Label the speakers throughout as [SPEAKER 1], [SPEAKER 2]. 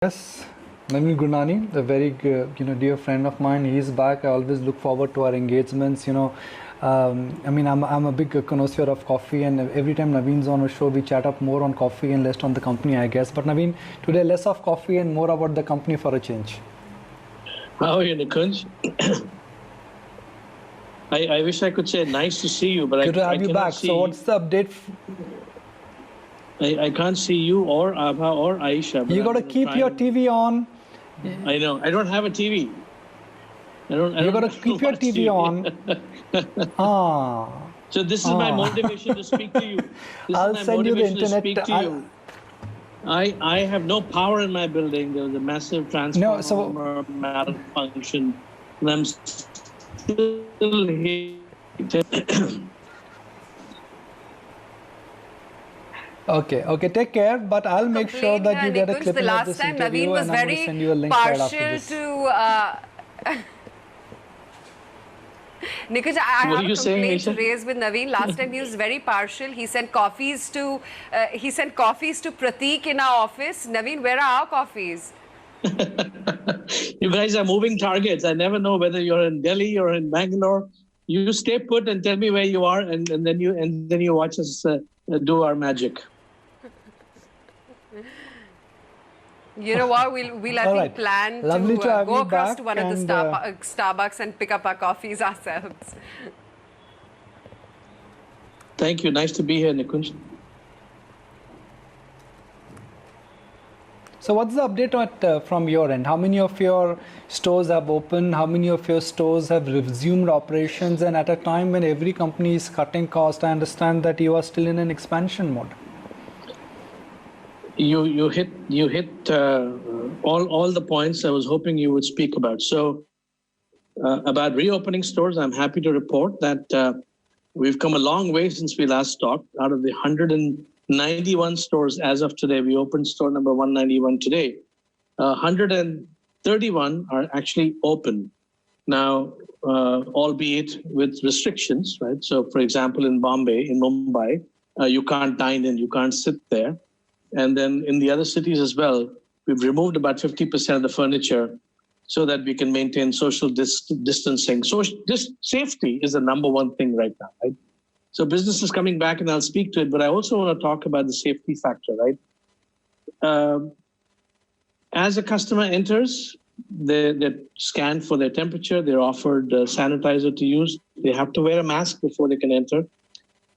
[SPEAKER 1] Yes, Navin Gurnaney, a very dear friend of mine. He's back. I always look forward to our engagements. I'm a big connoisseur of coffee, and every time Naveen's on a show, we chat up more on coffee and less on the company, I guess. But Naveen, today less of coffee and more about the company for a change.
[SPEAKER 2] How are you, Nikunj? I wish I could say nice to see you, but
[SPEAKER 1] good to have you back. So what's the update?
[SPEAKER 2] I can't see you or Abha or Aisha.
[SPEAKER 1] You got to keep your TV on.
[SPEAKER 2] I know. I don't have a TV.
[SPEAKER 1] You got to keep your TV on.
[SPEAKER 2] So this is my motivation to speak to you.
[SPEAKER 1] I'll send you the internet.
[SPEAKER 2] I have no power in my building. There was a massive transformer malfunction. And I'm still here.
[SPEAKER 1] Okay, take care, but I'll make sure that you get a clip of this interview, and I'm going to send you a link right after this.
[SPEAKER 3] Nikunj, I have a complaint to raise with Naveen. Last time he was very partial. He sent coffees to Prateek in our office. Naveen, where are our coffees?
[SPEAKER 2] You guys are moving targets. I never know whether you're in Delhi or in Bangalore. You stay put and tell me where you are, and then you watch us do our magic.
[SPEAKER 3] You know what? We'll I think plan to go across to one of the Starbucks and pick up our coffees ourselves.
[SPEAKER 2] Thank you. Nice to be here, Nikunj.
[SPEAKER 1] So what's the update from your end? How many of your stores have opened? How many of your stores have resumed operations? And at a time when every company is cutting cost, I understand that you are still in an expansion mode.
[SPEAKER 2] You hit all the points I was hoping you would speak about. So about reopening stores, I'm happy to report that we've come a long way since we last talked. Out of the 191 stores as of today, we opened store number 191 today. 131 are actually open now, albeit with restrictions, right? So, for example, in Mumbai, you can't dine in, you can't sit there. And then in the other cities as well, we've removed about 50% of the furniture so that we can maintain social distancing. So this safety is the number one thing right now, right? So business is coming back, and I'll speak to it, but I also want to talk about the safety factor, right? As a customer enters, they're scanned for their temperature, they're offered sanitizer to use, they have to wear a mask before they can enter. As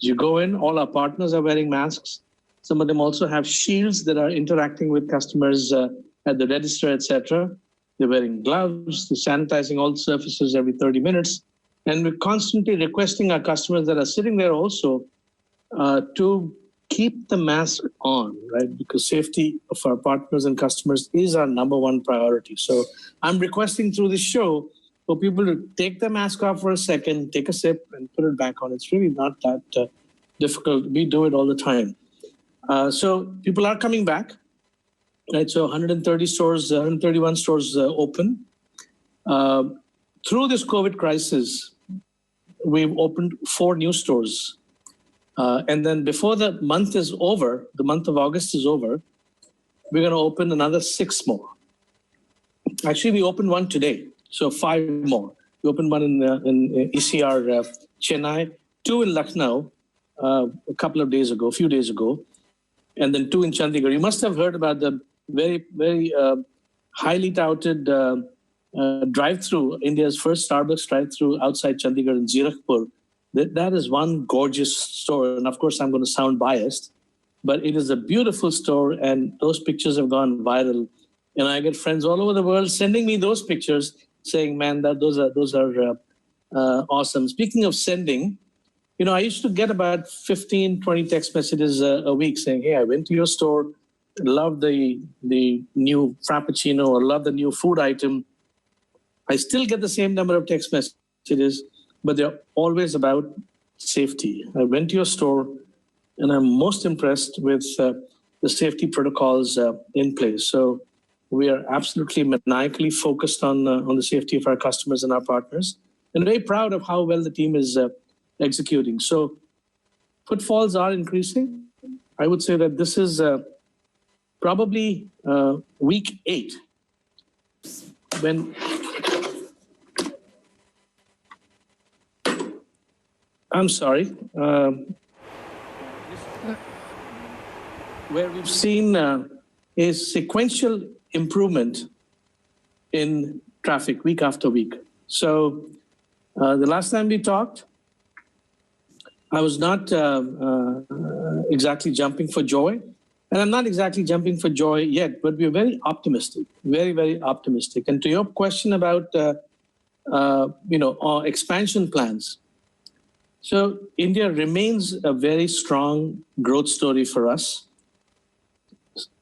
[SPEAKER 2] you go in, all our partners are wearing masks. Some of them also have shields that are interacting with customers at the register, etc. They're wearing gloves, they're sanitizing all the surfaces every 30 minutes. And we're constantly requesting our customers that are sitting there also to keep the mask on, right? Because safety of our partners and customers is our number one priority. So I'm requesting through this show for people to take the mask off for a second, take a sip, and put it back on. It's really not that difficult. We do it all the time. So people are coming back, right? So 131 stores open. Through this COVID crisis, we've opened 4 new stores. And then before the month is over, the month of August is over, we're going to open another 6 more. Actually, we opened one today, so 5 more. We opened one in ECR Chennai, 2 in Lucknow a few days ago, and then 2 in Chandigarh. You must have heard about the very, very highly touted drive-through, India's first Starbucks drive-through outside Chandigarh in Zirakpur. That is one gorgeous store. And of course, I'm going to sound biased, but it is a beautiful store, and those pictures have gone viral. And I get friends all over the world sending me those pictures saying, man, those are awesome. Speaking of sending, you know, I used to get about 15, 20 text messages a week saying, hey, I went to your store, love the new Frappuccino, or love the new food item. I still get the same number of text messages, but they're always about safety. I went to your store, and I'm most impressed with the safety protocols in place. So we are absolutely maniacally focused on the safety of our customers and our partners, and very proud of how well the team is executing. So footfalls are increasing. I would say that this is probably week 8, when I'm sorry, where we've seen a sequential improvement in traffic week after week. So the last time we talked, I was not exactly jumping for joy. And I'm not exactly jumping for joy yet, but we're very optimistic, very, very optimistic. And to your question about, our expansion plans. So India remains a very strong growth story for us.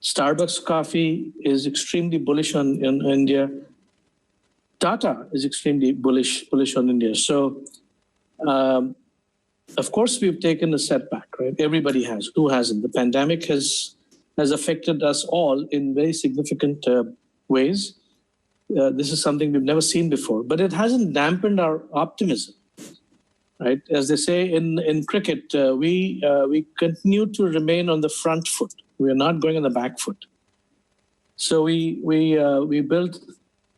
[SPEAKER 2] Starbucks coffee is extremely bullish on in India. Tata is extremely bullish on India. So, of course, we've taken a setback, right? Everybody has. Who hasn't? The pandemic has affected us all in very significant ways. This is something we've never seen before, but it hasn't dampened our optimism, right? As they say in cricket, we continue to remain on the front foot. We are not going on the back foot. So we built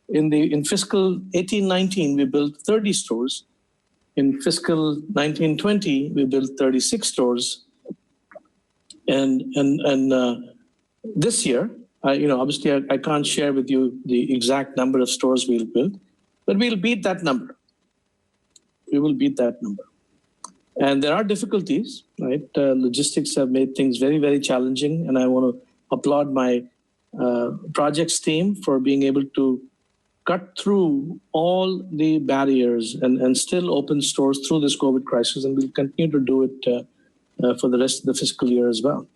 [SPEAKER 2] in fiscal 18-19, we built 30 stores. In fiscal 19-20, we built 36 stores. And this year, obviously I can't share with you the exact number of stores we'll build, but we'll beat that number. We will beat that number. And there are difficulties, right? Logistics have made things very, very challenging. And I want to applaud my projects team for being able to cut through all the barriers and still open stores through this COVID crisis. And we'll continue to do it for the rest of the fiscal year as well.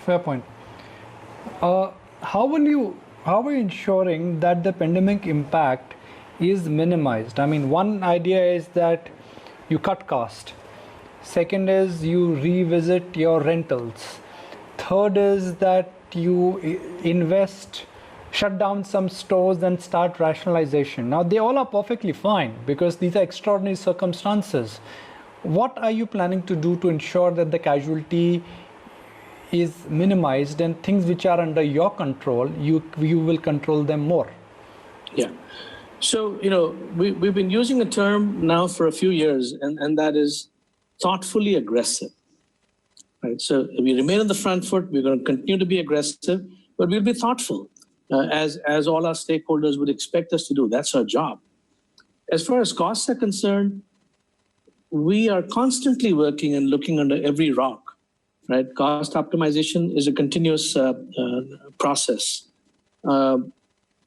[SPEAKER 1] Fair point. How are you ensuring that the pandemic impact is minimized? I mean, one idea is that you cut cost. Second is you revisit your rentals. Third is that you invest, shut down some stores and start rationalization. Now, they all are perfectly fine because these are extraordinary circumstances. What are you planning to do to ensure that the casualty is minimized and things which are under your control, you will control them more?
[SPEAKER 2] Yeah. So, we've been using a term now for a few years, and that is thoughtfully aggressive. Right? So we remain on the front foot. We're going to continue to be aggressive, but we'll be thoughtful, as all our stakeholders would expect us to do. That's our job. As far as costs are concerned, we are constantly working and looking under every rock. Right? Cost optimization is a continuous process.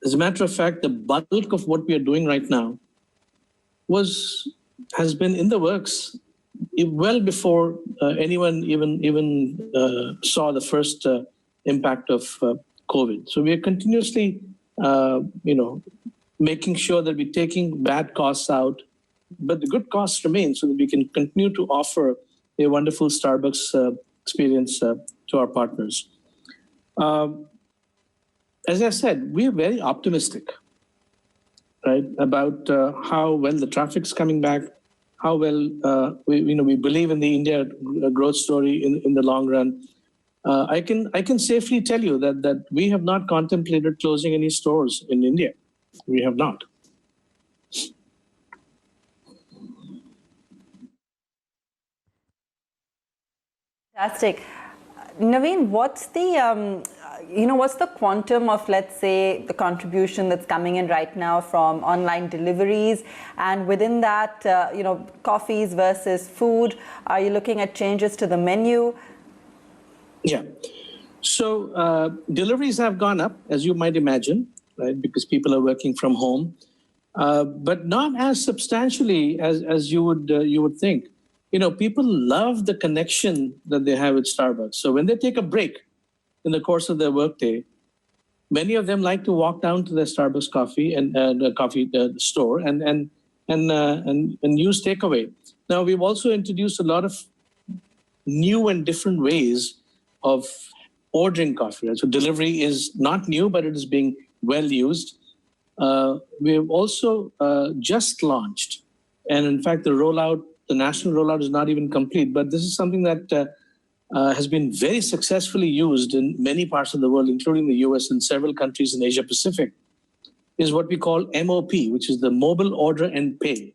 [SPEAKER 2] As a matter of fact, the bulk of what we are doing right now has been in the works well before anyone even saw the first impact of COVID. So we are continuously, making sure that we're taking bad costs out, but the good costs remain so that we can continue to offer a wonderful Starbucks experience to our partners. As I said, we are very optimistic, right, about how well the traffic's coming back, how well we believe in the India growth story in the long run. I can safely tell you that we have not contemplated closing any stores in India. We have not.
[SPEAKER 4] Fantastic. Navin, what's the quantum of, let's say, the contribution that's coming in right now from online deliveries? And within that, coffees versus food, are you looking at changes to the menu?
[SPEAKER 2] Yeah. So deliveries have gone up, as you might imagine, right, because people are working from home, but not as substantially as you would think. People love the connection that they have with Starbucks. So when they take a break in the course of their workday, many of them like to walk down to their Starbucks coffee and coffee store and use takeaway. Now, we've also introduced a lot of new and different ways of ordering coffee. Right? So delivery is not new, but it is being well used. We have also just launched, and in fact, the rollout The national rollout is not even complete, but this is something that has been very successfully used in many parts of the world, including the US and several countries in Asia Pacific, is what we call MOP, which is the mobile order and pay.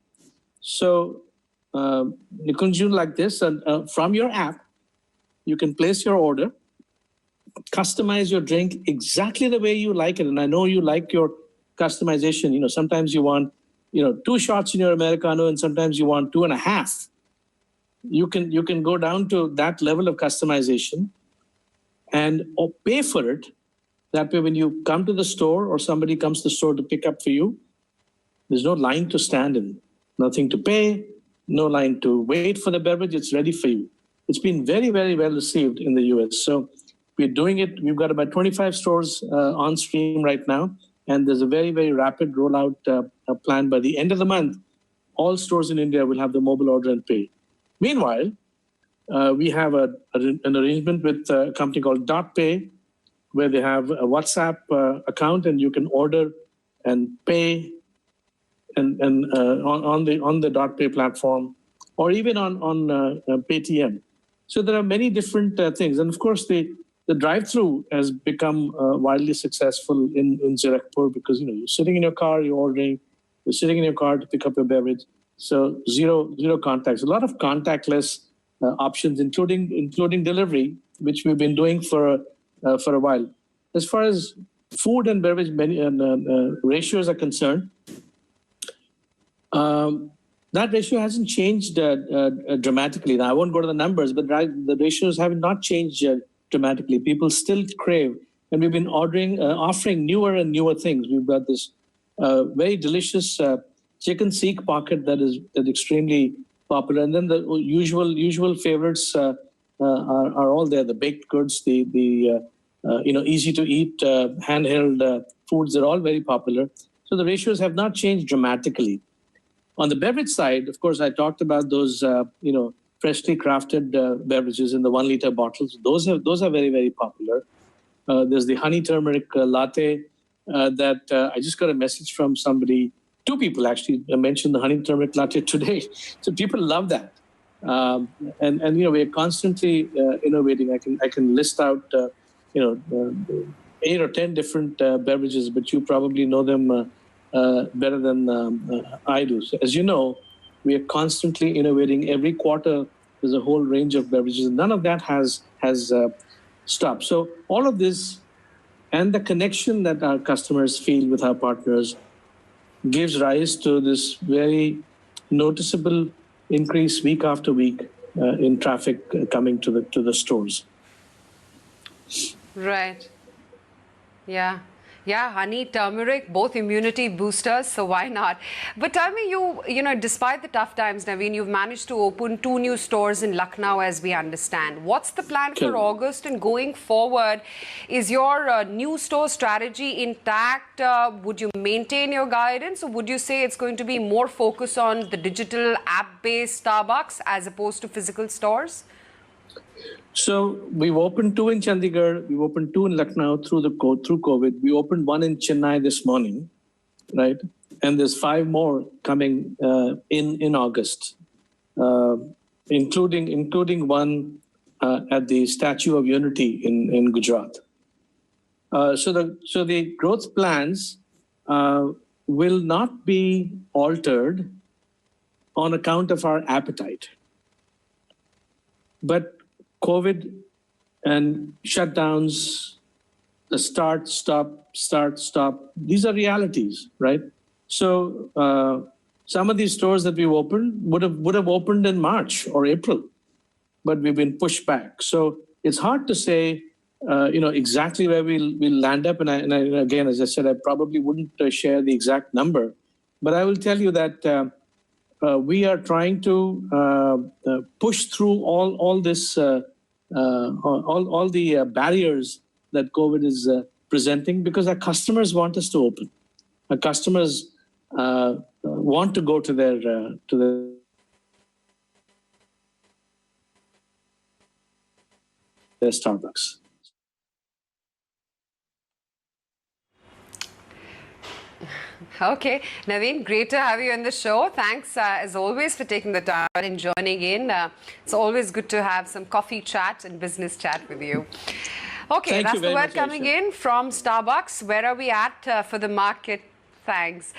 [SPEAKER 2] So you can do like this, and from your app, you can place your order, customize your drink exactly the way you like it. And I know you like your customization. Sometimes you want, 2 shots in your Americano, and sometimes you want 2.5. You can go down to that level of customization and pay for it. That way, when you come to the store or somebody comes to the store to pick up for you, there's no line to stand in, nothing to pay, no line to wait for the beverage. It's ready for you. It's been very, very well received in the US. So we're doing it. We've got about 25 stores on stream right now. And there's a very, very rapid rollout plan. By the end of the month, all stores in India will have the mobile order and pay. Meanwhile, we have an arrangement with a company called DotPay, where they have a WhatsApp account, and you can order and pay and on the DotPay platform, or even on Paytm. So there are many different things, and of course the drive-through has become widely successful in Zirakpur, because you're sitting in your car, you're ordering, you're sitting in your car to pick up your beverage. So zero contacts. A lot of contactless options, including delivery, which we've been doing for a while. As far as food and beverage ratios are concerned, that ratio hasn't changed dramatically. Now, I won't go to the numbers, but the ratios have not changed dramatically. People still crave, and we've been offering newer and newer things. We've got this very delicious chicken seek pocket that is extremely popular, and then the usual favorites are all there. The baked goods, the easy to eat handheld foods, they're all very popular. So the ratios have not changed dramatically. On the beverage side, of course, I talked about those freshly crafted beverages in the 1 liter bottles. Those are very, very popular. There's the honey turmeric latte that I just got a message from somebody. 2 people actually mentioned the honey turmeric latte today. So people love that. And we're constantly innovating. I can list out 8 or 10 different beverages, but you probably know them better than I do. So as you know, we are constantly innovating. Every quarter, there's a whole range of beverages. None of that has stopped. So all of this and the connection that our customers feel with our partners gives rise to this very noticeable increase week after week in traffic coming to the stores.
[SPEAKER 3] Right. Yeah. Yeah, honey, turmeric, both immunity boosters, so why not? But tell me, despite the tough times, Navin, you've managed to open 2 new stores in Lucknow, as we understand. What's the plan for August and going forward? Is your new store strategy intact? Would you maintain your guidance, or would you say it's going to be more focused on the digital app-based Starbucks as opposed to physical stores?
[SPEAKER 2] So we've opened 2 in Chandigarh, we've opened 2 in Lucknow through COVID. We opened 1 in Chennai this morning, right? And there's 5 more coming in August, including 1 at the Statue of Unity in Gujarat. So the growth plans will not be altered on account of our appetite, but COVID and shutdowns, the start, stop, these are realities, right? So some of these stores that we've opened would have opened in March or April, but we've been pushed back. So it's hard to say, exactly where we'll land up. And again, as I said, I probably wouldn't share the exact number, but I will tell you that we are trying to push through all this. All the barriers that COVID is presenting, because our customers want us to open. Our customers want to go to their Starbucks.
[SPEAKER 3] Okay, Navin, great to have you on the show. Thanks, as always, for taking the time and joining in. It's always good to have some coffee chat and business chat with you. Okay,
[SPEAKER 2] Thank
[SPEAKER 3] that's
[SPEAKER 2] you
[SPEAKER 3] the
[SPEAKER 2] very
[SPEAKER 3] word
[SPEAKER 2] much,
[SPEAKER 3] coming
[SPEAKER 2] Aisha.
[SPEAKER 3] in from Starbucks. Where are we at for the market? Thanks.